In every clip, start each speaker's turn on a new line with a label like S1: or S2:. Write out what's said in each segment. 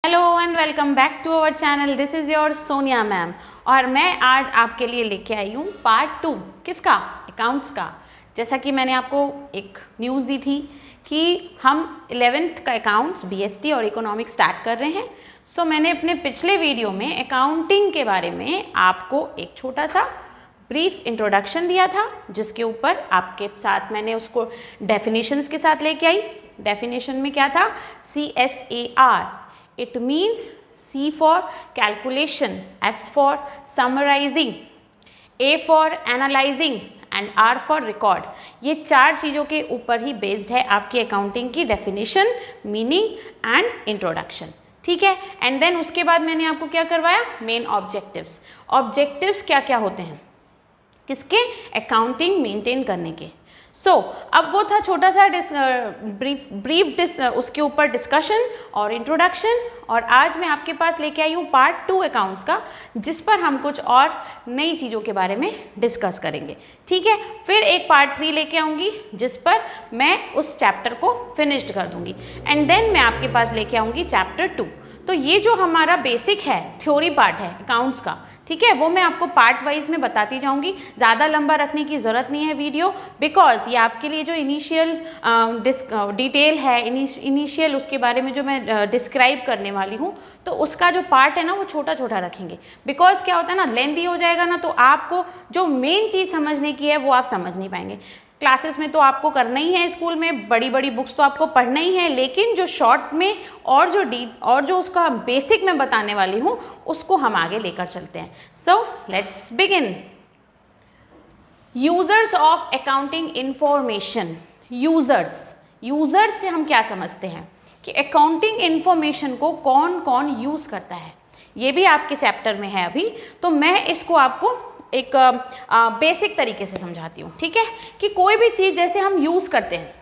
S1: Hello and welcome back to our channel. This is your Sonia ma'am और मैं आज आपके लिए लेके आई हूँ पार्ट 2। किसका? अकाउंट्स का। जैसा कि मैंने आपको एक न्यूज़ दी थी कि हम 11th का अकाउंट्स बीएसटी और इकोनॉमिक्स स्टार्ट कर रहे हैं। सो मैंने अपने पिछले वीडियो में अकाउंटिंग के बारे में आपको एक छोटा सा ब्रीफ इंट्रोडक्शन दिया था, जिसके ऊपर आपके साथ मैंने उसको डेफिनेशंस के साथ लेके आई। डेफिनेशन में क्या था? CSAR, it means C for calculation, S for summarizing, A for analyzing and R for record। ये चार चीज़ों के ऊपर ही बेस्ड है आपकी अकाउंटिंग की डेफिनेशन, मीनिंग एंड इंट्रोडक्शन। ठीक है। एंड देन उसके बाद मैंने आपको क्या करवाया? Main objectives. ऑब्जेक्टिव्स क्या क्या होते हैं किसके? अकाउंटिंग मेंटेन करने के। अब वो था छोटा सा ब्रीफ उसके ऊपर डिस्कशन और इंट्रोडक्शन, और आज मैं आपके पास लेके आई हूँ पार्ट 2 अकाउंट्स का, जिस पर हम कुछ और नई चीज़ों के बारे में डिस्कस करेंगे। ठीक है। फिर एक पार्ट 3 लेके आऊँगी जिस पर मैं उस चैप्टर को फिनिश्ड कर दूँगी, एंड देन मैं आपके पास लेके आऊँगी चैप्टर 2। तो ये जो हमारा बेसिक है, थ्योरी पार्ट है अकाउंट्स का, ठीक है, वो मैं आपको पार्ट वाइज में बताती जाऊंगी। ज़्यादा लंबा रखने की ज़रूरत नहीं है वीडियो, बिकॉज ये आपके लिए जो इनिशियल डिटेल है, इनिशियल उसके बारे में जो मैं डिस्क्राइब करने वाली हूँ, तो उसका जो पार्ट है ना वो छोटा छोटा रखेंगे। बिकॉज क्या होता है ना, लेंथी हो जाएगा ना, तो आपको जो मेन चीज़ समझने की है वो आप समझ नहीं पाएंगे। क्लासेस में तो आपको करना ही है, स्कूल में बड़ी बड़ी बुक्स तो आपको पढ़ना ही है, लेकिन जो शॉर्ट में और जो उसका बेसिक मैं बताने वाली हूँ उसको हम आगे लेकर चलते हैं। So let's begin. Users of accounting information. Users से हम क्या समझते हैं कि अकाउंटिंग इंफॉर्मेशन को कौन कौन यूज़ करता है, ये भी आपके चैप्टर में है अभी। तो मैं इसको आपको एक बेसिक तरीके से समझाती हूँ। ठीक है, कि कोई भी चीज़ जैसे हम यूज़ करते हैं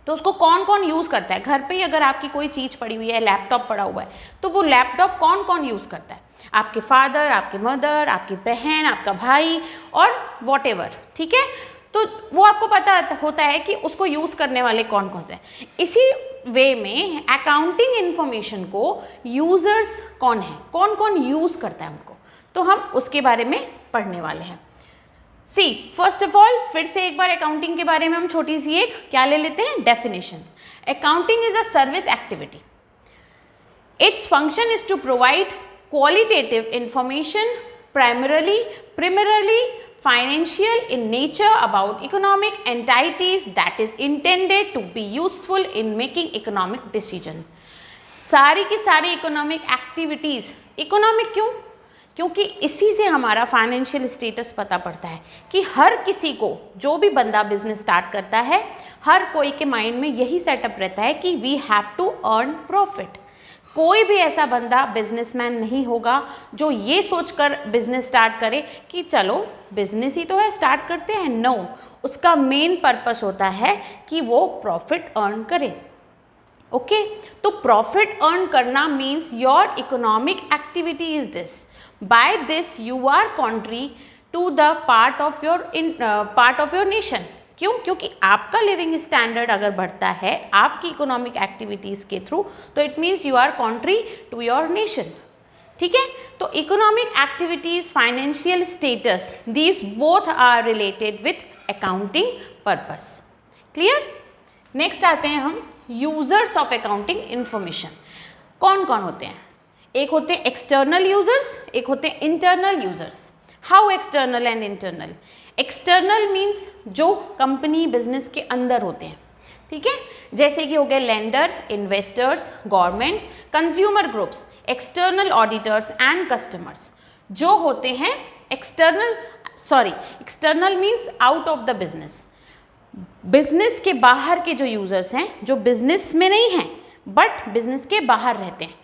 S1: तो उसको कौन कौन यूज़ करता है। घर पे ही अगर आपकी कोई चीज़ पड़ी हुई है, लैपटॉप पड़ा हुआ है, तो वो लैपटॉप कौन कौन यूज़ करता है? आपके फादर, आपकी मदर, आपकी बहन, आपका भाई और वॉटेवर। ठीक है, तो वो आपको पता होता है कि उसको यूज़ करने वाले कौन कौन से हैं। इसी वे में अकाउंटिंग इंफॉर्मेशन को यूज़र्स कौन है, कौन कौन यूज़ करता है उनको, तो हम उसके बारे में पढ़ने वाले हैं। फर्स्ट ऑफ ऑल फिर से एक बार अकाउंटिंग के बारे में हम छोटी सी एक क्या ले लेते हैं, definitions. Accounting is a service activity. Its function is to provide qualitative information, primarily financial in nature, about economic entities that is intended to be useful in making economic decision। सारी की सारी इकोनॉमिक एक्टिविटीज़, इकोनॉमिक क्यों? क्योंकि इसी से हमारा financial status पता पड़ता है कि हर किसी को, जो भी बंदा बिजनेस स्टार्ट करता है, हर कोई के माइंड में यही सेटअप रहता है कि we have to earn profit. कोई भी ऐसा बंदा बिजनेसमैन नहीं होगा जो ये सोचकर बिजनेस स्टार्ट करे कि चलो बिजनेस ही तो है, स्टार्ट करते हैं। नो, उसका मेन पर्पस होता है कि वो प्रॉफिट अर्न करे। ओके, तो प्रॉफिट अर्न करना means your economic activity is this. By this you are country to the part of your nation. क्यों? क्योंकि आपका लिविंग स्टैंडर्ड अगर बढ़ता है आपकी इकोनॉमिक एक्टिविटीज़ के थ्रू, तो it means you are country to your nation. ठीक है, तो economic activities, financial status, these both are related with accounting purpose. Clear? Next आते हैं हम यूजर्स ऑफ अकाउंटिंग इंफॉर्मेशन। कौन कौन होते हैं? एक होते हैं एक्सटर्नल यूजर्स, एक होते हैं internal users. How external and internal? External means जो कंपनी बिजनेस के अंदर होते हैं। ठीक है, जैसे कि हो गए lender, investors, government, consumer groups, external auditors and customers, जो होते हैं external means out of the business. Business के बाहर के जो यूजर्स हैं, जो बिजनेस में नहीं हैं बट बिजनेस के बाहर रहते हैं,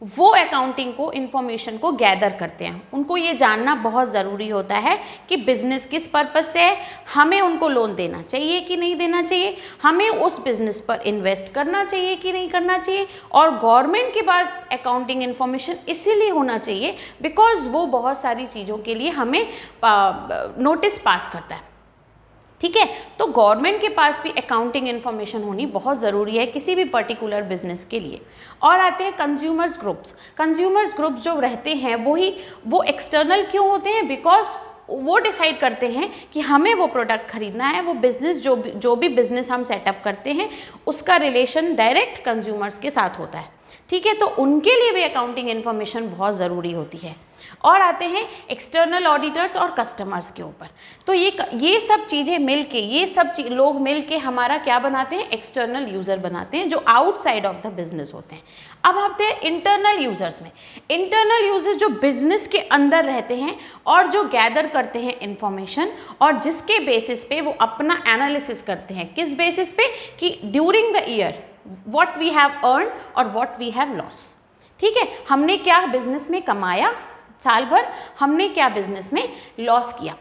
S1: वो अकाउंटिंग को, इंफॉर्मेशन को गैदर करते हैं। उनको ये जानना बहुत ज़रूरी होता है कि बिजनेस किस पर्पस से है, हमें उनको लोन देना चाहिए कि नहीं देना चाहिए, हमें उस बिजनेस पर इन्वेस्ट करना चाहिए कि नहीं करना चाहिए। और गवर्नमेंट के पास अकाउंटिंग इंफॉर्मेशन इसीलिए होना चाहिए बिकॉज वो बहुत सारी चीज़ों के लिए हमें नोटिस पास करता है। ठीक है। तो गवर्नमेंट के पास भी अकाउंटिंग इन्फॉर्मेशन होनी बहुत ज़रूरी है किसी भी पर्टिकुलर बिजनेस के लिए। और आते हैं कंज्यूमर्स ग्रुप्स। कंज्यूमर्स ग्रुप्स जो रहते हैं वो एक्सटर्नल क्यों होते हैं? बिकॉज वो डिसाइड करते हैं कि हमें वो प्रोडक्ट खरीदना है। वो बिज़नेस जो भी बिज़नेस हम सेटअप करते हैं उसका रिलेशन डायरेक्ट कंज्यूमर्स के साथ होता है, ठीक है। तो उनके लिए भी अकाउंटिंग इन्फॉर्मेशन बहुत ज़रूरी होती है। और आते हैं एक्सटर्नल ऑडिटर्स और कस्टमर्स के ऊपर। तो ये सब चीज़ें मिलके लोग मिलके हमारा क्या बनाते हैं? एक्सटर्नल यूज़र बनाते हैं जो आउटसाइड ऑफ द बिजनेस होते हैं। अब आते हैं इंटरनल यूज़र्स में। इंटरनल यूज़र जो बिजनेस के अंदर रहते हैं और जो गैदर करते हैं इंफॉर्मेशन और जिसके बेसिस पे वो अपना एनालिसिस करते हैं। किस बेसिस पे? कि during the year what we have earn और व्हाट वी हैव लॉस, ठीक है। हमने क्या बिजनेस में कमाया साल भर, हमने क्या बिजनेस में लॉस किया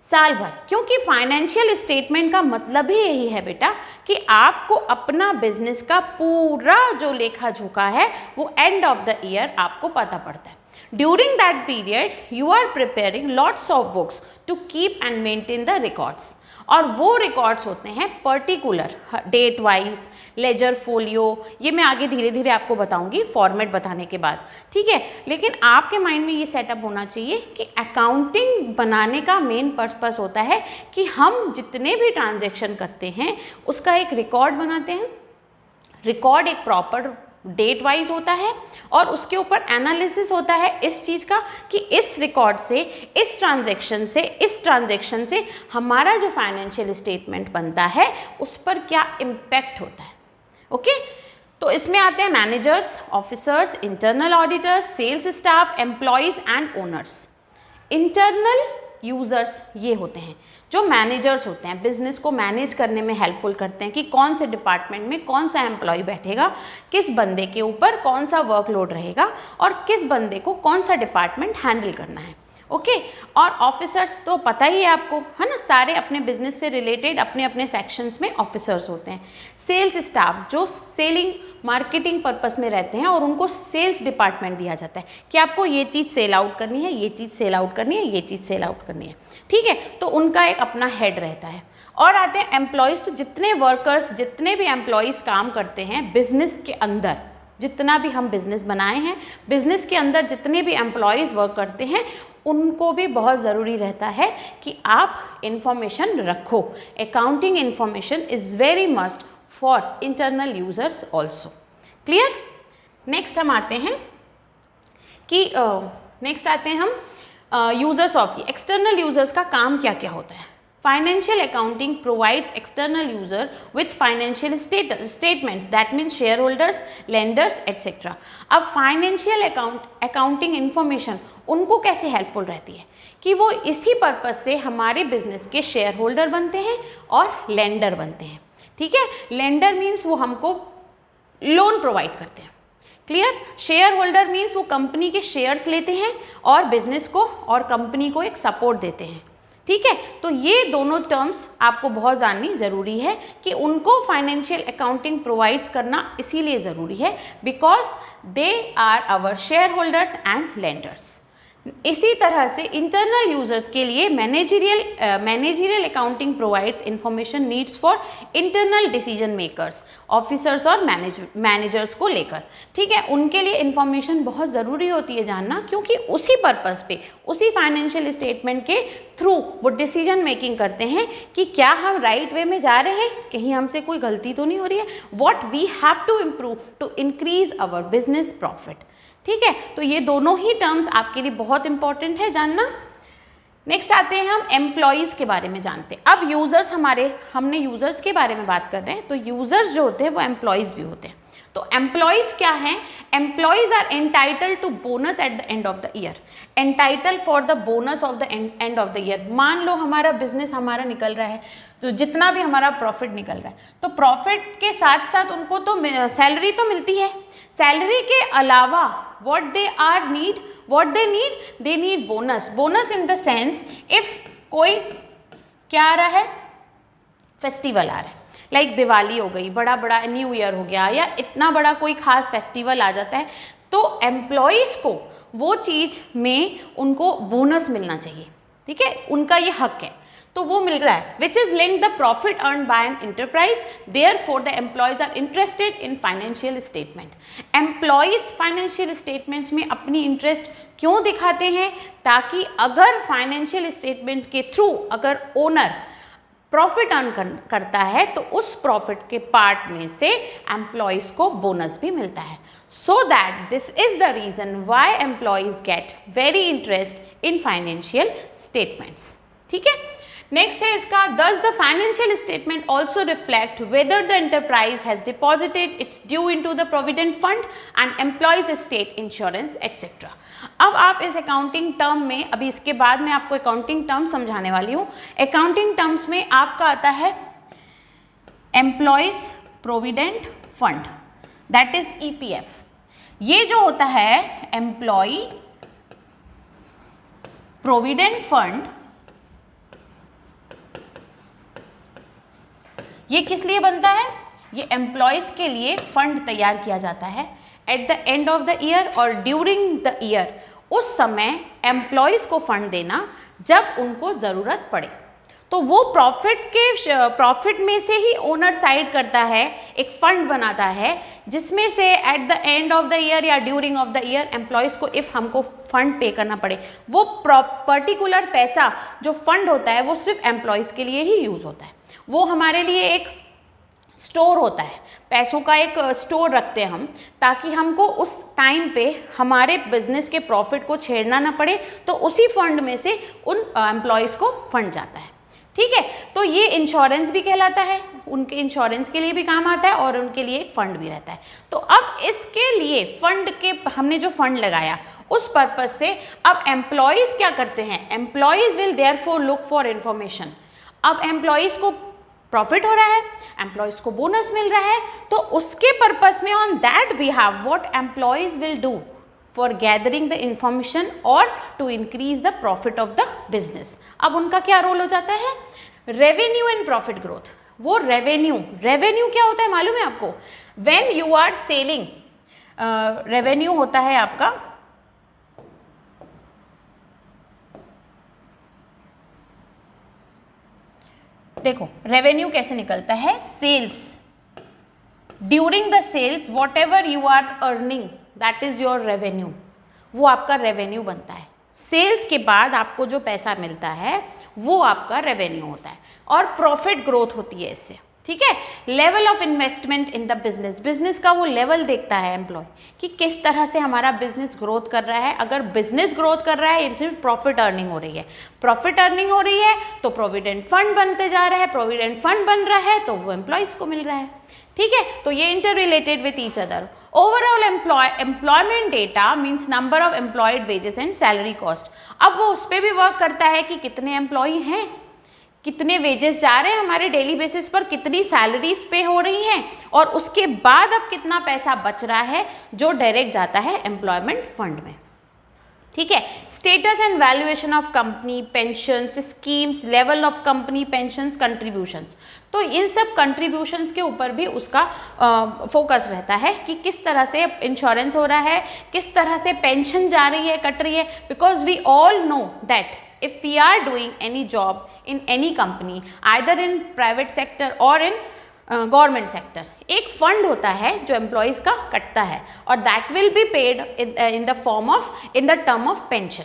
S1: साल भर। क्योंकि फाइनेंशियल स्टेटमेंट का मतलब ही यही है बेटा कि आपको अपना बिजनेस का पूरा जो लेखा जोखा है वो एंड ऑफ द ईयर आपको पता पड़ता है। During that period you are preparing lots of books to keep and maintain the records. और वो रिकॉर्ड्स होते हैं particular date wise, ledger folio, ये मैं आगे धीरे धीरे आपको बताऊंगी फॉर्मेट बताने के बाद, ठीक है। लेकिन आपके माइंड में ये सेटअप होना चाहिए कि अकाउंटिंग बनाने का मेन पर्पस होता है कि हम जितने भी ट्रांजैक्शन करते हैं उसका एक रिकॉर्ड बनाते हैं। रिकॉर्ड एक प्रॉपर डेट वाइज होता है और उसके ऊपर एनालिसिस होता है इस चीज़ का कि इस रिकॉर्ड से, इस ट्रांजैक्शन से हमारा जो फाइनेंशियल स्टेटमेंट बनता है उस पर क्या इम्पैक्ट होता है। ओके, तो इसमें आते हैं managers, officers, internal auditors, sales staff, employees and owners. Internal users ये होते हैं जो मैनेजर्स होते हैं, बिजनेस को मैनेज करने में हेल्पफुल करते हैं कि कौन से डिपार्टमेंट में कौन सा एम्प्लॉय बैठेगा, किस बंदे के ऊपर कौन सा वर्कलोड रहेगा और किस बंदे को कौन सा डिपार्टमेंट हैंडल करना है। ओके, और ऑफिसर्स तो पता ही है आपको, है ना, सारे अपने बिजनेस से रिलेटेड अपने अपने सेक्शंस में ऑफिसर्स होते हैं। सेल्स स्टाफ जो सेलिंग मार्केटिंग पर्पस में रहते हैं और उनको सेल्स डिपार्टमेंट दिया जाता है कि आपको ये चीज़ सेल आउट करनी है, ये चीज़ सेल आउट करनी है, ये चीज़ सेल आउट करनी है, ठीक है। तो उनका एक अपना हेड रहता है। और आते हैं एम्प्लॉयज़, तो जितने वर्कर्स, जितने भी एम्प्लॉयज़ काम करते हैं बिजनेस के अंदर, जितना भी हम बिजनेस बनाए हैं, बिजनेस के अंदर जितने भी एम्प्लॉयज़ वर्क करते हैं उनको भी बहुत ज़रूरी रहता है कि आप इंफॉर्मेशन रखो। Accounting information is very must for internal users also. Clear? Next हम आते हैं कि यूज़र्स ऑफ एक्सटर्नल यूज़र्स का काम क्या क्या होता है। Financial accounting provides external user with financial statements, that means shareholders, lenders, etc. अब फाइनेंशियल अकाउंटिंग इंफॉर्मेशन उनको कैसे हेल्पफुल रहती है कि वो इसी पर्पज से हमारे बिजनेस के शेयर होल्डर बनते हैं और लेंडर बनते हैं, ठीक है। लेंडर मीन्स वो हमको लोन प्रोवाइड करते हैं, क्लियर। शेयर होल्डर मीन्स वो कंपनी के शेयर्स लेते हैं और बिजनेस को और कंपनी को एक सपोर्ट देते हैं, ठीक है। तो ये दोनों टर्म्स आपको बहुत जाननी ज़रूरी है कि उनको फाइनेंशियल अकाउंटिंग प्रोवाइड्स करना इसीलिए ज़रूरी है because they are our shareholders and lenders. इसी तरह से इंटरनल यूजर्स के लिए managerial accounting provides information needs for internal decision makers, officers और मैनेजर्स को लेकर, ठीक है। उनके लिए इंफॉर्मेशन बहुत ज़रूरी होती है जानना, क्योंकि उसी पर्पस पे, उसी फाइनेंशियल स्टेटमेंट के थ्रू वो डिसीजन मेकिंग करते हैं कि क्या हम राइट वे में जा रहे हैं, कहीं हमसे कोई गलती तो नहीं हो रही है, what we have to improve to increase our business profit, ठीक है। तो ये दोनों ही टर्म्स आपके लिए बहुत इंपॉर्टेंट है जानना। नेक्स्ट आते हैं हम एम्प्लॉयज़ के बारे में जानते हैं। अब यूज़र्स हमने यूज़र्स के बारे में बात कर रहे हैं, तो यूज़र्स जो होते हैं वो एम्प्लॉयज़ भी होते हैं। तो एम्प्लॉयज़ क्या हैं? Employees are entitle to bonus at the end of the year, entitle for the bonus of the end of the year. मान लो हमारा बिजनेस निकल रहा है, तो जितना भी हमारा प्रॉफिट निकल रहा है, तो प्रॉफिट के साथ साथ उनको तो सैलरी तो मिलती है। सैलरी के अलावा what they need bonus in the sense if कोई क्या आ रहा है, फेस्टिवल आ रहा है, लाइक दिवाली हो गई, बड़ा न्यू ईयर हो गया, या इतना बड़ा कोई खास फेस्टिवल आ जाता है, तो एम्प्लॉयज़ को वो चीज़ में उनको बोनस मिलना चाहिए, ठीक है, उनका ये हक है। तो वो मिल रहा है, which is link the profit earn by an enterprise, therefore the employees are interested in financial statement. Employees financial statements में अपनी इंटरेस्ट क्यों दिखाते हैं? ताकि अगर फाइनेंशियल स्टेटमेंट के थ्रू अगर ओनर प्रॉफिट अर्न करता है तो उस प्रॉफिट के पार्ट में से एम्प्लॉयज को बोनस भी मिलता है। So that this is the reason why employees get very interest in financial statements. ठीक है, नेक्स्ट है इसका, does the financial statement also reflect whether the enterprise has deposited its due into the provident fund and employees state insurance etc. अब आप इस accounting term में, अभी इसके बाद मैं आपको अकाउंटिंग टर्म समझाने वाली हूँ। अकाउंटिंग टर्म्स में आपका आता है employees provident fund, that is EPF। ये जो होता है एम्प्लॉय प्रोविडेंट फंड, ये किस लिए बनता है? ये एम्प्लॉयज के लिए फंड तैयार किया जाता है at the end of the year और ड्यूरिंग द ईयर। उस समय एम्प्लॉयज को फंड देना जब उनको ज़रूरत पड़े। तो वो प्रॉफिट में से ही ओनर साइड करता है, एक फंड बनाता है जिसमें से at the end of the year या during of the year employees को इफ़ हमको फंड पे करना पड़े, वो पर्टिकुलर पैसा जो फंड होता है वो सिर्फ एम्प्लॉयज़ के लिए ही यूज़ होता है। वो हमारे लिए एक स्टोर होता है, पैसों का एक स्टोर रखते हैं हम, ताकि हमको उस टाइम पे हमारे बिजनेस के प्रॉफिट को छेड़ना ना पड़े, तो उसी फंड में से उन एम्प्लॉयज़ को फंड जाता है। ठीक है, तो ये इंश्योरेंस भी कहलाता है, उनके इंश्योरेंस के लिए भी काम आता है और उनके लिए एक फंड भी रहता है। तो अब इसके लिए फंड के हमने जो फंड लगाया उस पर्पज से अब एम्प्लॉयज़ क्या करते हैं? Employees will therefore look for information. अब एम्प्लॉयज़ को प्रॉफिट हो रहा है, एम्प्लॉयज़ को बोनस मिल रहा है, तो उसके पर्पस में on that behalf what employees will do for gathering the information और to increase the profit of the business. अब उनका क्या रोल हो जाता है? Revenue and profit growth. वो रेवेन्यू क्या होता है मालूम है आपको? When you are selling, revenue होता है आपका देखो रेवेन्यू कैसे निकलता है? Sales, during the sales what you are earning that is your revenue, वो आपका रेवेन्यू बनता है। सेल्स के बाद आपको जो पैसा मिलता है वो आपका रेवेन्यू होता है और प्रॉफिट ग्रोथ होती है इससे। ठीक है, level of investment in the business, business का वो लेवल देखता है एम्प्लॉय कि किस तरह से हमारा बिजनेस ग्रोथ कर रहा है। अगर बिजनेस ग्रोथ कर रहा है फिर प्रॉफिट अर्निंग हो रही है, प्रॉफिट अर्निंग हो रही है तो प्रोविडेंट फंड बनते जा रहा है, प्रोविडेंट फंड बन रहा है तो वो एम्प्लॉयज़ को मिल रहा है। ठीक है, तो ये inter related with each other. Overall employment data means number of employed wages and salary cost. अब वो उस पर भी वर्क करता है कि कितने एम्प्लॉय हैं, कितने वेजेस जा रहे हैं हमारे डेली बेसिस पर, कितनी सैलरीज पे हो रही हैं, और उसके बाद अब कितना पैसा बच रहा है जो डायरेक्ट जाता है एम्प्लॉयमेंट फंड में। ठीक है, status and valuation of company, pensions schemes, level of company pensions, contributions. तो इन सब कंट्रीब्यूशंस के ऊपर भी उसका फोकस रहता है कि किस तरह से इंश्योरेंस हो रहा है, किस तरह से पेंशन जा रही है, कट रही है। Because we all know that if we are doing any job in any company either in private sector or in government sector, एक फंड होता है जो एम्प्लॉयज़ का कटता है और that will be paid in the form of in the term of pension.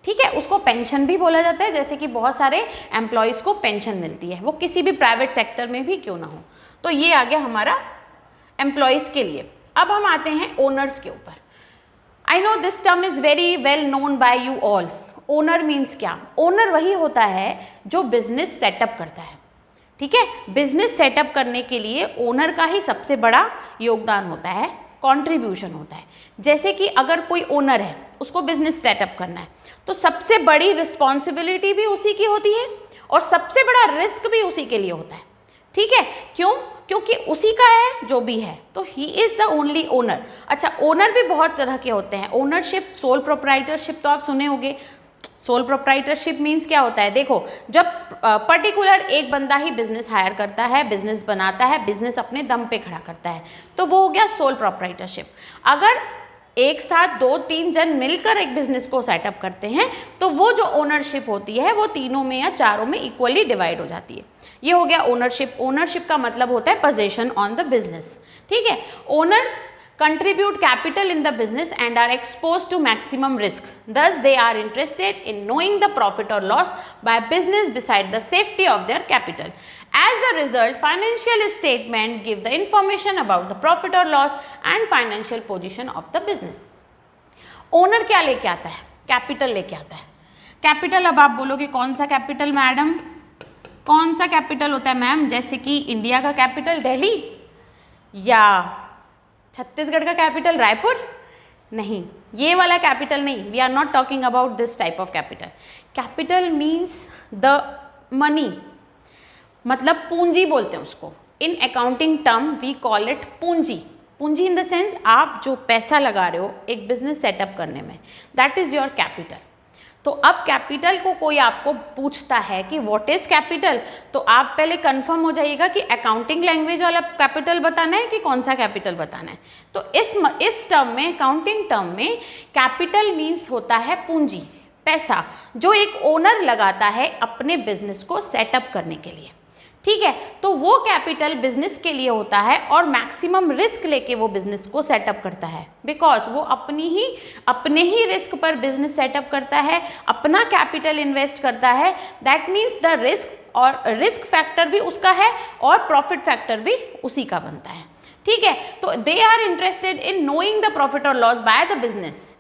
S1: ठीक है, उसको पेंशन भी बोला जाता है, जैसे कि बहुत सारे एम्प्लॉयज़ को पेंशन मिलती है, वो किसी भी प्राइवेट सेक्टर में भी क्यों ना हो। तो ये आ गया हमारा एम्प्लॉयज़ के लिए। अब हम आते हैं ओनर्स के ऊपर। I know this term is very well known by you all. Owner means क्या? ओनर वही होता है जो बिजनेस सेटअप करता है। ठीक है, बिजनेस सेटअप करने के लिए ओनर का ही सबसे बड़ा योगदान होता है, कंट्रीब्यूशन होता है। जैसे कि अगर कोई ओनर है, उसको बिजनेस सेटअप करना है, तो सबसे बड़ी रिस्पॉन्सिबिलिटी भी उसी की होती है और सबसे बड़ा रिस्क भी उसी के लिए होता है। ठीक है, क्यों? क्योंकि उसी का है जो भी है, तो he is the only owner. अच्छा, ओनर भी बहुत तरह के होते हैं। ओनरशिप, सोल प्रोप्राइटरशिप तो आप सुने होंगे। सोल प्रोप्राइटरशिप मीन्स क्या होता है? देखो, जब पर्टिकुलर एक बंदा ही बिजनेस हायर करता है, बिजनेस बनाता है, बिजनेस अपने दम पे खड़ा करता है, तो वो हो गया सोल प्रोप्राइटरशिप। अगर एक साथ 2-3 जन मिलकर एक बिजनेस को सेटअप करते हैं तो वो जो ओनरशिप होती है वो तीनों में या चारों में इक्वली डिवाइड हो जाती है। ये हो गया ओनरशिप। ओनरशिप का मतलब होता है पोजीशन ऑन द बिजनेस, ठीक है। Owners contribute capital in the business and are exposed to maximum risk. Thus, they are interested in knowing the profit or loss by business beside the safety of their capital. As a result, financial statement give the information about the profit or loss and financial position of the business. Owner क्या लेके आता है? Capital लेके आता है। Capital, अब आप बोलोगे कौन सा कैपिटल मैडम, कौन सा कैपिटल होता है मैम? जैसे कि इंडिया का कैपिटल दिल्ली या छत्तीसगढ़ का कैपिटल रायपुर? नहीं, ये वाला कैपिटल नहीं। We are not talking about this type of capital. Capital means the money, मतलब पूंजी बोलते हैं उसको। In accounting term we call it पूंजी। पूंजी इन द सेंस आप जो पैसा लगा रहे हो एक बिजनेस सेटअप करने में, दैट इज योर कैपिटल। तो अब कैपिटल को कोई आपको पूछता है कि व्हाट इज कैपिटल, तो आप पहले कंफर्म हो जाइएगा कि अकाउंटिंग लैंग्वेज वाला कैपिटल बताना है कि कौन सा कैपिटल बताना है। तो इस टर्म में, अकाउंटिंग टर्म में, कैपिटल मीन्स होता है पूंजी, पैसा जो एक ओनर लगाता है अपने बिजनेस को सेटअप करने के लिए, ठीक है। तो वो कैपिटल बिजनेस के लिए होता है और मैक्सिमम रिस्क लेके वो बिजनेस को सेटअप करता है, बिकॉज वो अपने ही रिस्क पर बिजनेस सेटअप करता है, अपना कैपिटल इन्वेस्ट करता है। दैट मीन्स द रिस्क, और रिस्क फैक्टर भी उसका है और प्रॉफिट फैक्टर भी उसी का बनता है, ठीक है। तो they are interested in knowing the profit और loss by the business.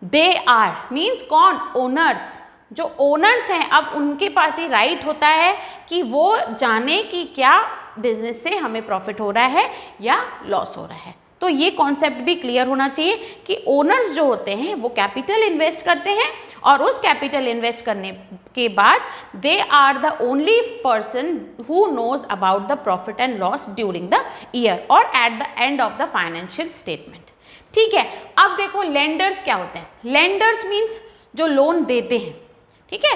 S1: They are means कौन? ओनर्स। जो ओनर्स हैं अब उनके पास ही राइट होता है कि वो जाने कि क्या बिजनेस से हमें प्रॉफिट हो रहा है या लॉस हो रहा है। तो ये कॉन्सेप्ट भी क्लियर होना चाहिए कि ओनर्स जो होते हैं वो कैपिटल इन्वेस्ट करते हैं और उस कैपिटल इन्वेस्ट करने के बाद they are the only person who knows about the profit and loss during the year और at the end of the financial statement, ठीक है। अब देखो लेंडर्स क्या होते हैं। लेंडर्स मीन्स जो लोन देते हैं, ठीक है।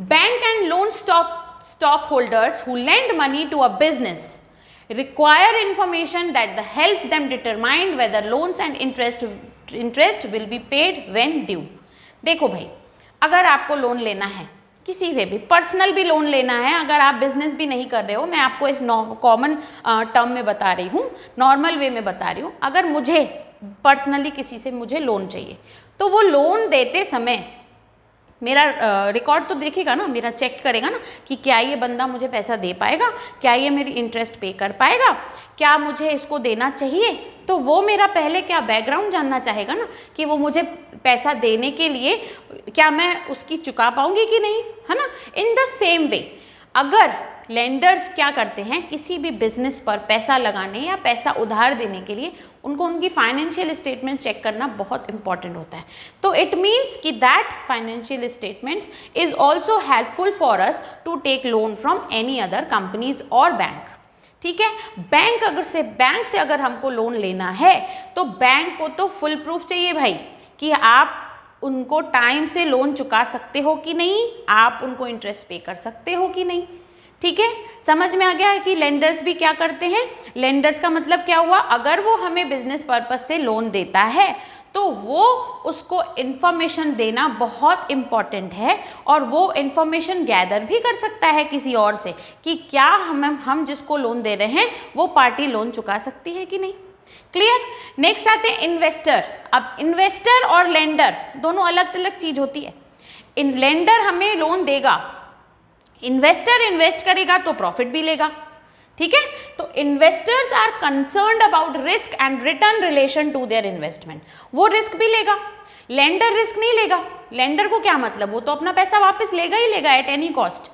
S1: Bank and loan stockholders who lend money to a business require information that helps them determine whether loans and interest will be paid when due. देखो भाई, अगर आपको लोन लेना है, किसी से भी पर्सनल भी लोन लेना है, अगर आप बिजनेस भी नहीं कर रहे हो, मैं आपको इस कॉमन टर्म में बता रही हूँ, नॉर्मल वे में बता रही हूँ। अगर मुझे पर्सनली किसी से मुझे लोन चाहिए तो वो लोन देते समय मेरा रिकॉर्ड तो देखेगा ना, मेरा चेक करेगा ना कि क्या ये बंदा मुझे पैसा दे पाएगा, क्या ये मेरी इंटरेस्ट पे कर पाएगा, क्या मुझे इसको देना चाहिए। तो वो मेरा पहले क्या बैकग्राउंड जानना चाहेगा ना कि वो मुझे पैसा देने के लिए क्या मैं उसकी चुका पाऊंगी कि नहीं, है ना। इन द सेम वे अगर लेंडर्स क्या करते हैं, किसी भी बिजनेस पर पैसा लगाने या पैसा उधार देने के लिए उनको उनकी फाइनेंशियल स्टेटमेंट्स चेक करना बहुत इंपॉर्टेंट होता है। तो इट मीन्स कि that financial statements is also helpful for us to take loan from any other companies और बैंक, ठीक है। बैंक से अगर हमको लोन लेना है तो बैंक को तो फुल प्रूफ चाहिए भाई कि आप उनको टाइम से लोन चुका सकते हो कि नहीं, आप उनको इंटरेस्ट पे कर सकते हो कि नहीं, ठीक है। समझ में आ गया है कि लेंडर्स भी क्या करते हैं। लेंडर्स का मतलब क्या हुआ, अगर वो हमें बिजनेस पर्पस से लोन देता है तो वो उसको इन्फॉर्मेशन देना बहुत इम्पॉर्टेंट है और वो इन्फॉर्मेशन गैदर भी कर सकता है किसी और से कि क्या हम जिसको लोन दे रहे हैं वो पार्टी लोन चुका सकती है कि नहीं। क्लियर। नेक्स्ट आते हैं इन्वेस्टर। अब इन्वेस्टर और लेंडर दोनों अलग अलग चीज होती है। लेंडर हमें लोन देगा, इन्वेस्टर इन्वेस्ट करेगा तो प्रॉफिट भी लेगा, ठीक है। तो investors are concerned about risk and return relation to their investment. वो रिस्क भी लेगा, लेंडर रिस्क नहीं लेगा। लेंडर को क्या मतलब, वो तो अपना पैसा वापस लेगा ही लेगा एट एनी कॉस्ट।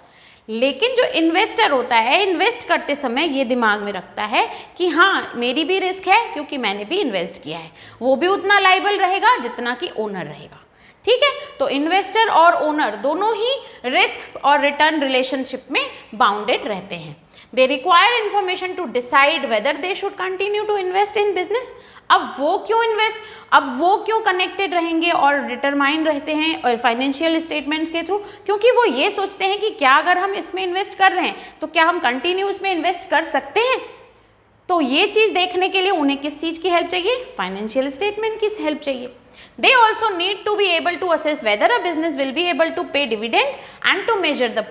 S1: लेकिन जो इन्वेस्टर होता है, इन्वेस्ट करते समय ये दिमाग में रखता है कि हाँ मेरी भी रिस्क है क्योंकि मैंने भी इन्वेस्ट किया है, वो भी उतना लायबल रहेगा जितना कि ओनर रहेगा, ठीक है। तो इन्वेस्टर और ओनर दोनों ही रिस्क और रिटर्न रिलेशनशिप में बाउंडेड रहते हैं। They require information to decide whether they should continue to invest in business. अब वो क्यों कनेक्टेड रहेंगे और डिटरमाइन रहते हैं और फाइनेंशियल स्टेटमेंट्स के थ्रू, क्योंकि वो ये सोचते हैं कि क्या अगर हम इसमें इन्वेस्ट कर रहे हैं तो क्या हम कंटिन्यू इसमें इन्वेस्ट कर सकते हैं। तो ये चीज़ देखने के लिए उन्हें किस चीज़ की हेल्प चाहिए? फाइनेंशियल स्टेटमेंट की हेल्प चाहिए. They also need to be able to assess whether a business will be able to pay dividend and to measure the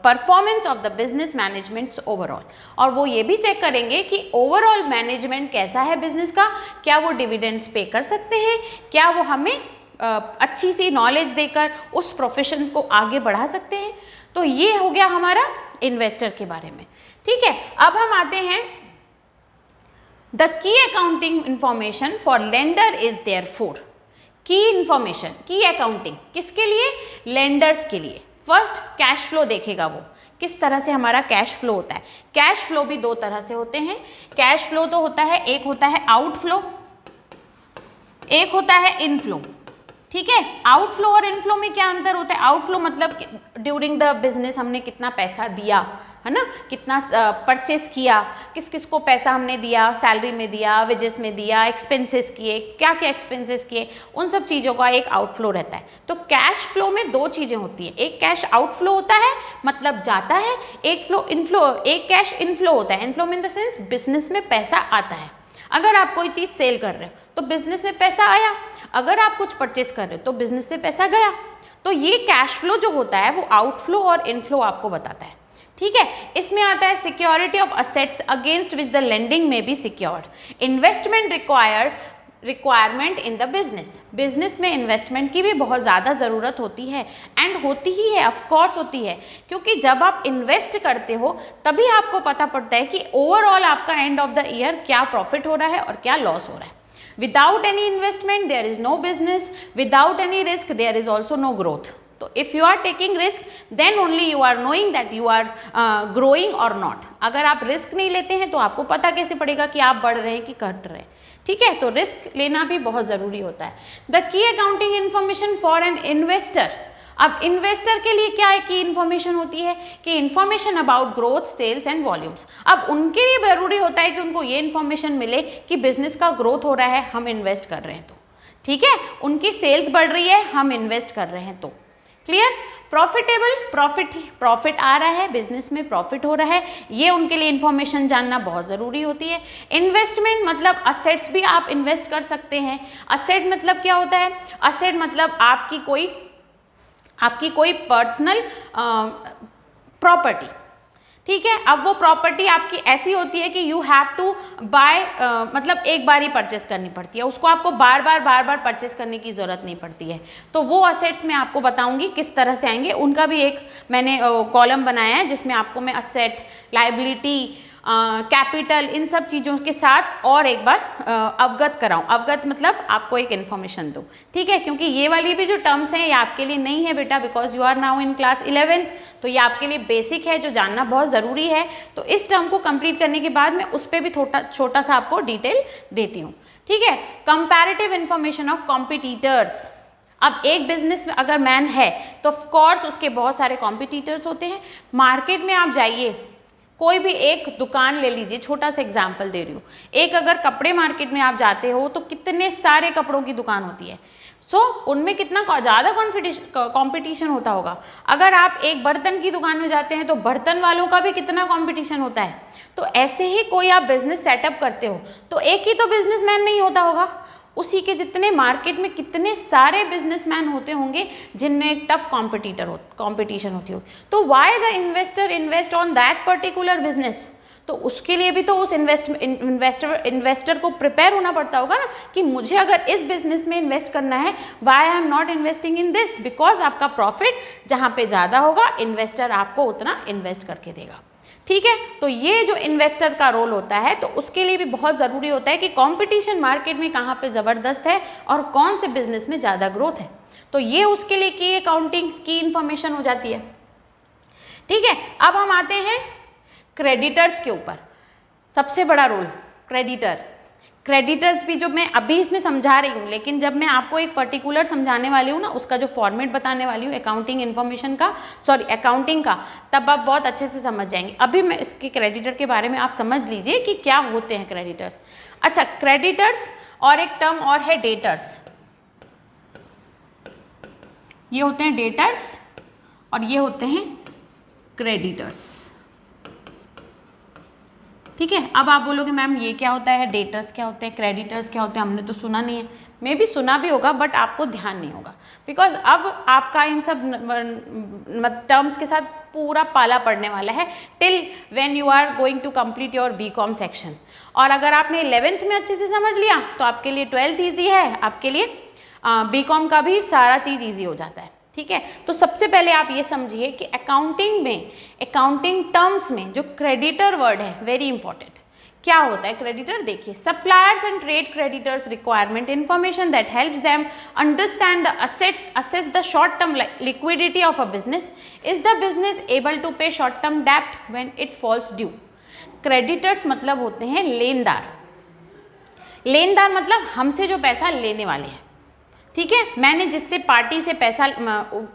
S1: performance of the business management's overall. और वो ये भी check करेंगे कि overall management कैसा है business का, क्या वो डिविडेंड्स पे कर सकते हैं, क्या वो हमें अच्छी सी नॉलेज देकर उस प्रोफेशन को आगे बढ़ा सकते हैं. तो ये हो गया हमारा इन्वेस्टर के बारे में. ठीक है, अब हम आते हैं The key accounting information for lender is therefore. Key information, key accounting किसके लिए? Lenders के लिए. First कैश फ्लो देखेगा वो किस तरह से हमारा कैश फ्लो होता है. कैश फ्लो भी दो तरह से होते हैं. कैश फ्लो तो होता है, एक होता है आउटफ्लो, एक होता है इनफ्लो. ठीक है, आउटफ्लो और इनफ्लो में क्या अंतर होता है? आउटफ्लो मतलब ड्यूरिंग द बिजनेस हमने कितना पैसा दिया, है ना, कितना परचेस किया, किस किस को पैसा हमने दिया, सैलरी में दिया, वेजेस में दिया, एक्सपेंसेस किए, क्या क्या एक्सपेंसेस किए, उन सब चीज़ों का एक आउटफ्लो रहता है. तो कैश फ्लो में दो चीज़ें होती हैं. एक कैश आउटफ्लो होता है, मतलब जाता है. एक कैश इनफ्लो होता है. Inflow in the sense business में पैसा आता है. अगर आप कोई चीज़ सेल कर रहे हो तो बिजनेस में पैसा आया, अगर आप कुछ परचेस कर रहे हो तो बिजनेस से पैसा गया. तो ये कैश फ्लो जो होता है वो आउटफ्लो और इनफ्लो आपको बताता है. ठीक है, इसमें आता है security of assets against which the lending may be secured. Investment requirement in the business. Business में इन्वेस्टमेंट की भी बहुत ज़्यादा ज़रूरत होती है, एंड होती ही है, ऑफकोर्स होती है, क्योंकि जब आप इन्वेस्ट करते हो तभी आपको पता पड़ता है कि ओवरऑल आपका एंड ऑफ द ईयर क्या प्रॉफिट हो रहा है और क्या लॉस हो रहा है. Without any investment there is no business, without any risk there is also no growth. तो if you are taking risk then only you are knowing that you are growing or not. अगर आप risk नहीं लेते हैं तो आपको पता कैसे पड़ेगा कि आप बढ़ रहे हैं कि घट रहे हैं. ठीक है, तो रिस्क लेना भी बहुत ज़रूरी होता है. The key accounting information for an investor. अब इन्वेस्टर के लिए क्या है की इन्फॉर्मेशन होती है कि information about growth, sales and volumes. अब उनके लिए ज़रूरी होता है कि उनको ये इन्फॉर्मेशन मिले कि बिजनेस का ग्रोथ हो रहा है, हम इन्वेस्ट कर रहे हैं तो. ठीक है, उनकी सेल्स बढ़ रही है, हम इन्वेस्ट कर रहे हैं तो. क्लियर. प्रॉफिटेबल, प्रॉफिट आ रहा है, बिजनेस में प्रॉफिट हो रहा है, ये उनके लिए इन्फॉर्मेशन जानना बहुत ज़रूरी होती है. इन्वेस्टमेंट मतलब असेट्स भी आप इन्वेस्ट कर सकते हैं. असेट मतलब क्या होता है? असेट मतलब आपकी कोई पर्सनल प्रॉपर्टी. ठीक है, अब वो प्रॉपर्टी आपकी ऐसी होती है कि यू हैव टू बाय, मतलब एक बार ही परचेस करनी पड़ती है, उसको आपको बार बार परचेस करने की ज़रूरत नहीं पड़ती है. तो वो असेट्स मैं आपको बताऊंगी किस तरह से आएंगे. उनका भी एक मैंने कॉलम बनाया है जिसमें आपको मैं असेट, लाइबिलिटी, कैपिटल, इन सब चीज़ों के साथ और एक बार अवगत कराऊं. अवगत मतलब आपको एक इन्फॉर्मेशन दूं. ठीक है, क्योंकि ये वाली भी जो टर्म्स हैं ये आपके लिए नहीं है बेटा, because you are now in class 11th. तो ये आपके लिए बेसिक है जो जानना बहुत ज़रूरी है. तो इस टर्म को कंप्लीट करने के बाद मैं उस पर भी छोटा सा आपको डिटेल देती हूँ. ठीक है, कंपैरेटिव इन्फॉर्मेशन ऑफ कॉम्पिटिटर्स. अब एक बिजनेस में अगर मैन है तो ऑफकोर्स उसके बहुत सारे कॉम्पिटिटर्स होते हैं. मार्केट में आप जाइए, कोई भी एक दुकान ले लीजिए, छोटा सा एग्जाम्पल दे रही हूँ. एक अगर कपड़े मार्केट में आप जाते हो तो कितने सारे कपड़ों की दुकान होती है. उनमें कितना ज़्यादा कंपटीशन होता होगा. अगर आप एक बर्तन की दुकान में जाते हैं तो बर्तन वालों का भी कितना कंपटीशन होता है. तो ऐसे ही कोई आप बिजनेस सेटअप करते हो तो एक ही तो बिजनेसमैन नहीं होता होगा, उसी के जितने मार्केट में कितने सारे बिजनेसमैन होते होंगे जिनमें टफ कंपटीशन होती होगी. तो why the investor invest on that particular business. तो उसके लिए भी तो उस इन्वेस्टर को प्रिपेयर होना पड़ता होगा ना कि मुझे अगर इस बिजनेस में इन्वेस्ट करना है, why I am not investing in this, because आपका प्रॉफिट जहाँ पे ज़्यादा होगा इन्वेस्टर आपको उतना इन्वेस्ट करके देगा. ठीक है, तो ये जो इन्वेस्टर का रोल होता है तो उसके लिए भी बहुत ज़रूरी होता है कि कंपटीशन मार्केट में कहाँ पे ज़बरदस्त है और कौन से बिजनेस में ज़्यादा ग्रोथ है. तो ये उसके लिए की अकाउंटिंग की इन्फॉर्मेशन हो जाती है. ठीक है, अब हम आते हैं क्रेडिटर्स के ऊपर. सबसे बड़ा रोल क्रेडिटर्स भी जो मैं अभी इसमें समझा रही हूँ, लेकिन जब मैं आपको एक पर्टिकुलर समझाने वाली हूँ ना, उसका जो फॉर्मेट बताने वाली हूँ अकाउंटिंग इन्फॉर्मेशन का, अकाउंटिंग का, तब आप बहुत अच्छे से समझ जाएंगे. अभी मैं इसके क्रेडिटर के बारे में आप समझ लीजिए कि क्या होते हैं क्रेडिटर्स. अच्छा, क्रेडिटर्स और एक टर्म और है डेटर्स. ये होते हैं डेटर्स और ये होते हैं क्रेडिटर्स. ठीक है। अब आप बोलोगे मैम ये क्या होता है, डेटर्स क्या होते हैं, क्रेडिटर्स क्या होते हैं, हमने तो सुना नहीं है। मे भी सुना भी होगा बट आपको ध्यान नहीं होगा, बिकॉज अब आपका इन सब टर्म्स के साथ पूरा पाला पड़ने वाला है till when you are going to complete your BCom section. और अगर आपने 11th में अच्छे से समझ लिया तो आपके लिए 12th ईजी है, आपके लिए बीकॉम का भी सारा चीज़ ईजी हो जाता है। ठीक है, तो सबसे पहले आप ये समझिए कि अकाउंटिंग में, अकाउंटिंग टर्म्स में जो क्रेडिटर वर्ड है वेरी इंपॉर्टेंट। क्या होता है क्रेडिटर, देखिए suppliers and trade creditors requirement information that helps them understand the assess the short term liquidity of a business. Is the business able to pay short term डेब्ट when it falls due. Creditors मतलब होते हैं लेनदार। लेनदार मतलब हमसे जो पैसा लेने वाले हैं। ठीक है, मैंने जिससे पार्टी से पैसा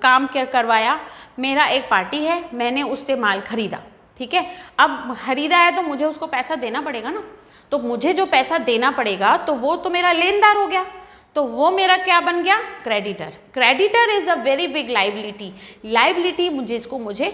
S1: काम करवाया, मेरा एक पार्टी है, मैंने उससे माल खरीदा। ठीक है, अब खरीदा है तो मुझे उसको पैसा देना पड़ेगा ना, तो मुझे जो पैसा देना पड़ेगा तो वो तो मेरा लेनदार हो गया, तो वो मेरा क्या बन गया, creditor. Creditor is a very big liability. Liability मुझे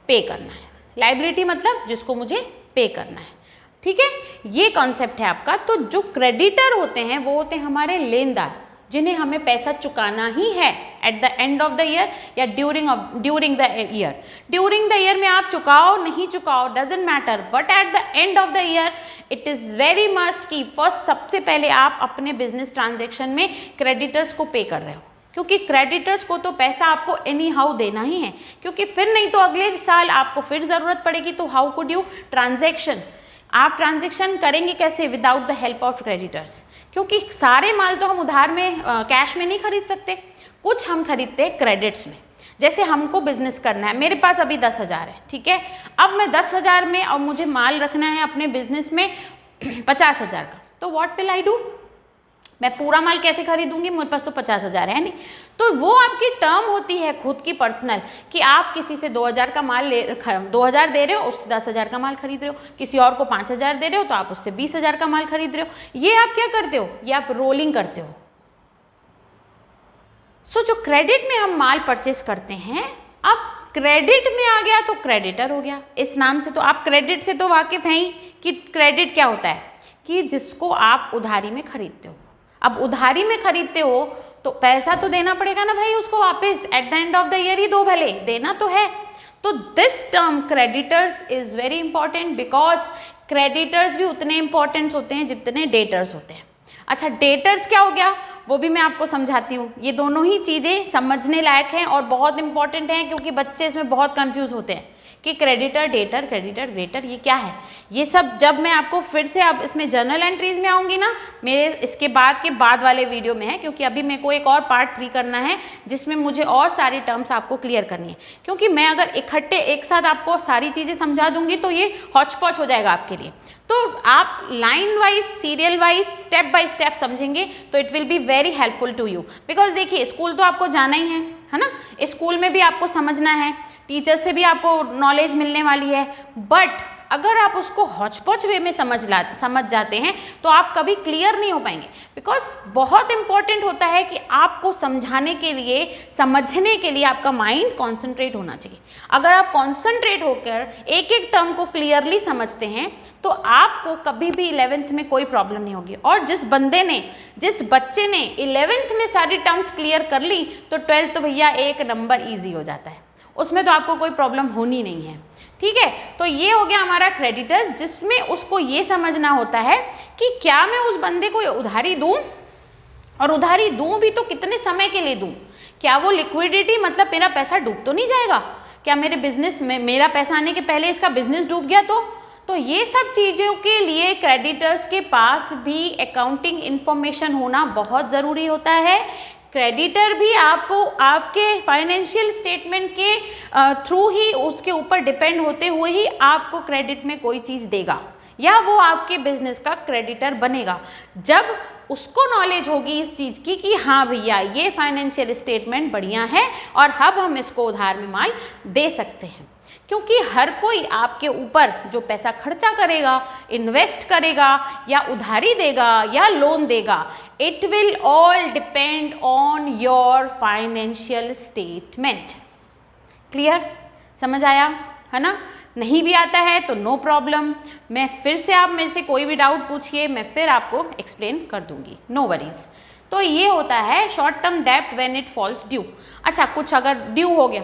S1: पे करना है, लाइबिलिटी मतलब जिसको मुझे पे करना है। ठीक है, ये कॉन्सेप्ट है आपका। तो जो क्रेडिटर होते हैं वो होते हैं हमारे लेनदार, जिन्हें हमें पैसा चुकाना ही है at the end of the year या during the year. During the year में आप चुकाओ नहीं चुकाओ doesn't matter, but at the end of the year it is very must कि फर्स्ट सबसे पहले आप अपने बिजनेस ट्रांजेक्शन में क्रेडिटर्स को पे कर रहे हो, क्योंकि क्रेडिटर्स को तो पैसा आपको एनी हाउ देना ही है, क्योंकि फिर नहीं तो अगले साल आपको फिर ज़रूरत पड़ेगी। तो हाउ कुड यू ट्रांजेक्शन, आप ट्रांजेक्शन करेंगे कैसे, without the help of creditors, क्योंकि सारे माल तो हम उधार में कैश में नहीं खरीद सकते, कुछ हम खरीदते हैं क्रेडिट्स में। जैसे हमको बिजनेस करना है, मेरे पास अभी 10,000 है, ठीक है, अब मैं 10,000 में और मुझे माल रखना है अपने बिजनेस में 50,000 का, तो व्हाट विल आई डू, मैं पूरा माल कैसे खरीदूंगी, मेरे पास तो 50,000 है नहीं। तो वो आपकी टर्म होती है खुद की पर्सनल, कि आप किसी से 2,000 का माल 2,000 दे रहे हो, उससे 10,000 का माल खरीद रहे हो, किसी और को 5,000 दे रहे हो तो आप उससे 20,000 का माल खरीद रहे हो। ये आप क्या करते हो, ये आप रोलिंग करते हो। सो जो क्रेडिट में हम माल परचेस करते हैं, अब क्रेडिट में आ गया तो क्रेडिटर हो गया। इस नाम से तो आप क्रेडिट से तो वाकिफ हैं ही कि क्रेडिट क्या होता है, कि जिसको आप उधारी में खरीदते हो। अब उधारी में खरीदते हो तो पैसा तो देना पड़ेगा ना भाई उसको वापस, at the end of the year ही दो, भले देना तो है। तो this term creditors is very important, because creditors भी उतने इंपॉर्टेंट होते हैं जितने डेटर्स होते हैं। अच्छा, डेटर्स क्या हो गया वो भी मैं आपको समझाती हूँ। ये दोनों ही चीज़ें समझने लायक हैं और बहुत इंपॉर्टेंट हैं, क्योंकि बच्चे इसमें बहुत कंफ्यूज होते हैं कि क्रेडिटर, डेटर, क्रेडिटर, डेटर ये क्या है। ये सब जब मैं आपको फिर से, अब इसमें जर्नल एंट्रीज में आऊँगी ना, मेरे इसके बाद वाले वीडियो में है, क्योंकि अभी मेरे को एक और पार्ट 3 करना है जिसमें मुझे और सारी टर्म्स आपको क्लियर करनी है। क्योंकि मैं अगर इकट्ठे एक साथ आपको सारी चीज़ें समझा दूंगी तो ये हौच पौच हो जाएगा आपके लिए। तो आप line wise, serial wise, step by step समझेंगे तो it will be very helpful to you. Because देखिए, स्कूल तो आपको जाना ही है ना, स्कूल में भी आपको समझना है, टीचर से भी आपको नॉलेज मिलने वाली है, बट अगर आप उसको हौच-पौच वे में समझ जाते हैं तो आप कभी क्लियर नहीं हो पाएंगे। बिकॉज बहुत इंपॉर्टेंट होता है कि आपको समझाने के लिए, समझने के लिए आपका माइंड कॉन्सेंट्रेट होना चाहिए। अगर आप कॉन्सेंट्रेट होकर एक एक टर्म को क्लियरली समझते हैं तो आपको कभी भी 11th में कोई प्रॉब्लम नहीं होगी। और जिस बच्चे ने 11th में सारी टर्म्स क्लियर कर ली तो 12th तो भैया एक नंबर ईजी हो जाता है, उसमें तो आपको कोई प्रॉब्लम होनी नहीं है। ठीक है, तो ये हो गया हमारा क्रेडिटर्स, जिसमें उसको ये समझना होता है कि क्या मैं उस बंदे को उधारी दूं, और उधारी दूं भी तो कितने समय के लिए दूं, क्या वो लिक्विडिटी मतलब मेरा पैसा डूब तो नहीं जाएगा, क्या मेरे बिजनेस में मेरा पैसा आने के पहले इसका बिजनेस डूब गया तो ये सब चीज़ों के लिए क्रेडिटर्स के पास भी अकाउंटिंग इंफॉर्मेशन होना बहुत ज़रूरी होता है। क्रेडिटर भी आपको आपके फाइनेंशियल स्टेटमेंट के थ्रू ही, उसके ऊपर डिपेंड होते हुए ही आपको क्रेडिट में कोई चीज़ देगा, या वो आपके बिजनेस का क्रेडिटर बनेगा जब उसको नॉलेज होगी इस चीज़ की कि हाँ भैया ये फाइनेंशियल स्टेटमेंट बढ़िया है और अब हम इसको उधार में माल दे सकते हैं। क्योंकि हर कोई आपके ऊपर जो पैसा खर्चा करेगा, इन्वेस्ट करेगा, या उधारी देगा या लोन देगा, it will all depend on your financial statement. Clear, समझ आया है ना। नहीं भी आता है तो नो प्रॉब्लम, मैं फिर से, आप मेरे से कोई भी डाउट पूछिए, मैं फिर आपको एक्सप्लेन कर दूंगी, नो वरीज। तो ये होता है शॉर्ट टर्म डेब्ट व्हेन इट फॉल्स ड्यू। अच्छा, कुछ अगर ड्यू हो गया,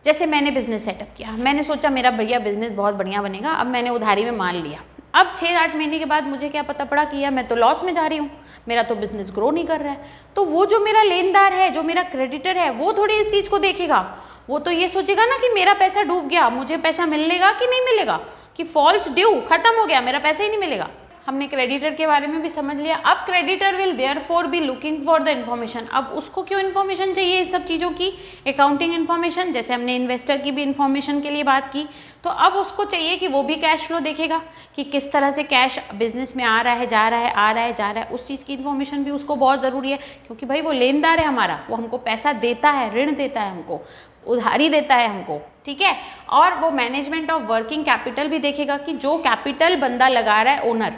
S1: जैसे मैंने बिजनेस सेटअप किया, मैंने सोचा मेरा बढ़िया बिजनेस बहुत बढ़िया बनेगा, अब मैंने उधारी में मान लिया, अब 6-8 महीने के बाद मुझे क्या पता पड़ा कि यार मैं तो लॉस में जा रही हूँ, मेरा तो बिजनेस ग्रो नहीं कर रहा है। तो वो जो मेरा लेनदार है, जो मेरा क्रेडिटर है, वो थोड़ी इस चीज़ को देखेगा, वो तो ये सोचेगा ना कि मेरा पैसा डूब गया, मुझे पैसा मिलेगा कि नहीं मिलेगा, कि फॉल्स ड्यू, खत्म हो गया, मेरा पैसा ही नहीं मिलेगा। हमने क्रेडिटर के बारे में भी समझ लिया। अब creditor will therefore be looking for the information. अब उसको क्यों इन्फॉर्मेशन चाहिए इस सब चीज़ों की, अकाउंटिंग इन्फॉर्मेशन, जैसे हमने इन्वेस्टर की भी इन्फॉर्मेशन के लिए बात की, तो अब उसको चाहिए कि वो भी कैश फ्लो देखेगा कि किस तरह से कैश बिजनेस में आ रहा है, जा रहा है, आ रहा है, जा रहा है, उस चीज़ की इन्फॉर्मेशन भी उसको बहुत ज़रूरी है, क्योंकि भाई वो लेनदार है हमारा, वो हमको पैसा देता है, ऋण देता है हमको, उधारी देता है हमको, ठीक है। और वो मैनेजमेंट ऑफ वर्किंग कैपिटल भी देखेगा कि जो कैपिटल बंदा लगा रहा है ओनर,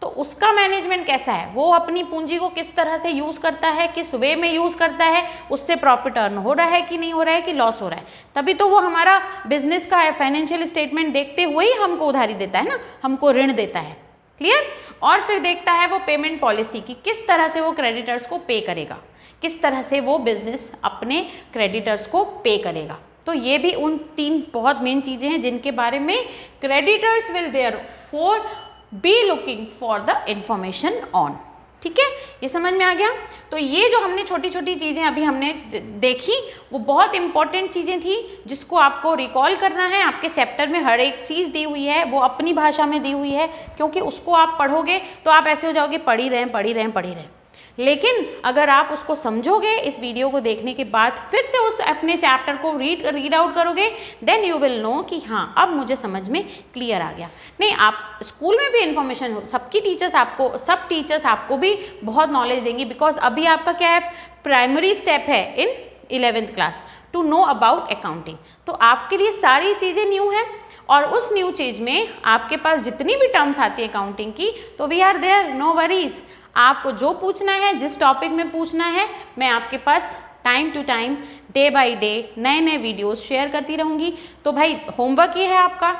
S1: तो उसका मैनेजमेंट कैसा है, वो अपनी पूंजी को किस तरह से यूज़ करता है, किस वे में यूज़ करता है, उससे प्रॉफिट अर्न हो रहा है कि नहीं हो रहा है, कि लॉस हो रहा है, तभी तो वो हमारा बिजनेस का फाइनेंशियल स्टेटमेंट देखते हुए ही हमको उधारी देता है ना, हमको ऋण देता है, क्लियर। और फिर देखता है वो पेमेंट पॉलिसी की, किस तरह से वो क्रेडिटर्स को पे करेगा, किस तरह से वो बिजनेस अपने क्रेडिटर्स को पे करेगा। तो ये भी उन 3 बहुत मेन चीज़ें हैं जिनके बारे में creditors will therefore be looking for the information on, ठीक है, ये समझ में आ गया। तो ये जो हमने छोटी छोटी चीज़ें अभी हमने देखी, वो बहुत इंपॉर्टेंट चीज़ें थी जिसको आपको रिकॉल करना है। आपके चैप्टर में हर एक चीज़ दी हुई है, वो अपनी भाषा में दी हुई है, क्योंकि उसको आप पढ़ोगे तो आप ऐसे हो जाओगे, पढ़ ही रहे हैं। लेकिन अगर आप उसको समझोगे, इस वीडियो को देखने के बाद फिर से उस अपने चैप्टर को रीड आउट करोगे, देन यू विल नो कि हाँ अब मुझे समझ में क्लियर आ गया। नहीं, आप स्कूल में भी इंफॉर्मेशन हो, सब टीचर्स आपको भी बहुत नॉलेज देंगी, बिकॉज अभी आपका क्या है, प्राइमरी स्टेप है in 11th class to know about accounting. तो आपके लिए सारी चीज़ें न्यू हैं, और उस न्यू चीज़ में आपके पास जितनी भी टर्म्स आती है अकाउंटिंग की, तो we are there, no worries. आपको जो पूछना है, जिस टॉपिक में पूछना है, मैं आपके पास time to time, day by day नए नए वीडियोस शेयर करती रहूँगी। तो भाई होमवर्क ये है आपका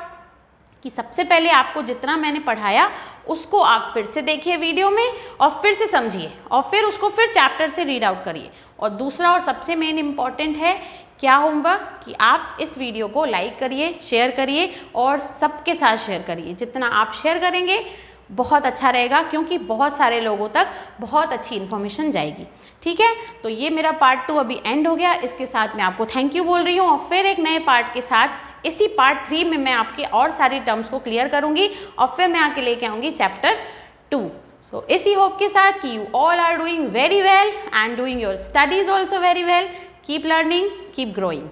S1: कि सबसे पहले आपको जितना मैंने पढ़ाया उसको आप फिर से देखिए वीडियो में, और फिर से समझिए, और फिर उसको फिर चैप्टर से रीड आउट करिए। और दूसरा और सबसे मेन इम्पॉर्टेंट है क्या होमवर्क, कि आप इस वीडियो को लाइक करिए, शेयर करिए, और सबके साथ शेयर करिए। जितना आप शेयर करेंगे बहुत अच्छा रहेगा, क्योंकि बहुत सारे लोगों तक बहुत अच्छी इन्फॉर्मेशन जाएगी, ठीक है। तो ये मेरा पार्ट 2 अभी एंड हो गया, इसके साथ मैं आपको थैंक यू बोल रही हूँ, और फिर एक नए पार्ट के साथ इसी पार्ट 3 में मैं आपके और सारी टर्म्स को क्लियर करूँगी, और फिर मैं आके लेके आऊँगी चैप्टर 2। सो इसी होप के साथ कि you all are doing very well and doing your studies also very well. Keep learning, keep growing.